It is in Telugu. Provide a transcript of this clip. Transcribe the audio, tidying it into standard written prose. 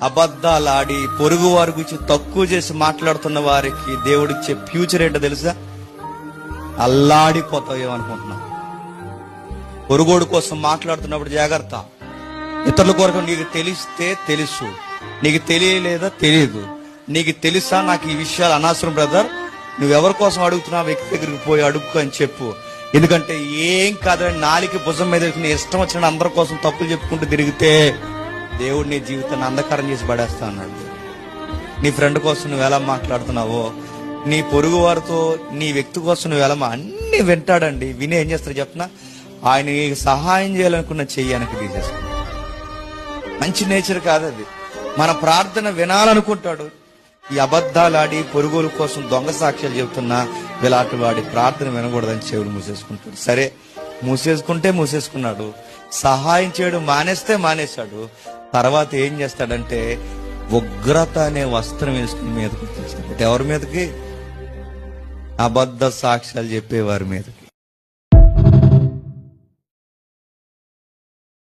అబద్ధాలు ఆడి పొరుగు వారి గురించి తక్కువ చేసి మాట్లాడుతున్న వారికి దేవుడిచ్చే ఫ్యూచర్ ఏంటో తెలుసా? అల్లాడిపోతావు అనుకుంటున్నా. పొరుగోడు కోసం మాట్లాడుతున్నప్పుడు జాగ్రత్త. ఇతరుల కొరకు నీకు తెలిస్తే తెలుసు, నీకు తెలియలేదా తెలియదు. నీకు తెలుసా నాకు ఈ విషయాలు అనవసరం బ్రదర్, నువ్వెవరి కోసం అడుగుతున్నావు వ్యక్తి దగ్గరికి పోయి అడుగు అని చెప్పు. ఎందుకంటే ఏం కాదని నాలికి భుజం మీద నీ ఇష్టం వచ్చిన అందరి కోసం తప్పులు చెప్పుకుంటూ తిరిగితే దేవుడు నీ జీవితాన్ని అంధకారం చేసి పడేస్తా అన్నాడు. నీ ఫ్రెండ్ కోసం నువ్వు ఎలా మాట్లాడుతున్నావో, నీ పొరుగు వారితో నీ వ్యక్తి కోసం నువ్వు ఎలా అన్ని వింటాడండి. విని ఏం చేస్తాడు చెప్పనా? ఆయన నీకు సహాయం చేయాలనుకున్న చెయ్యి వెనక్కి తీసేస్తాడు. మంచి నేచర్ కాదు అది. మన ప్రార్థన వినాలనుకుంటాడు. ఈ అబద్ధాలు ఆడి పొరుగుల కోసం దొంగ సాక్ష్యాలు చెబుతున్నా ఇలాంటి వాడి ప్రార్థన వినకూడదని చెవులు మూసేసుకుంటాడు. సరే, మూసేసుకున్నాడు. సహాయం చేయడం మానేస్తే మానేశాడు. తర్వాత ఏం చేస్తాడంటే ఉగ్రత అనే వస్త్రం వేసుకుని మీదకి వచ్చేస్తాడు. ఎవరి మీదకి? అబద్ధ సాక్ష్యాలు చెప్పేవారి మీదకి.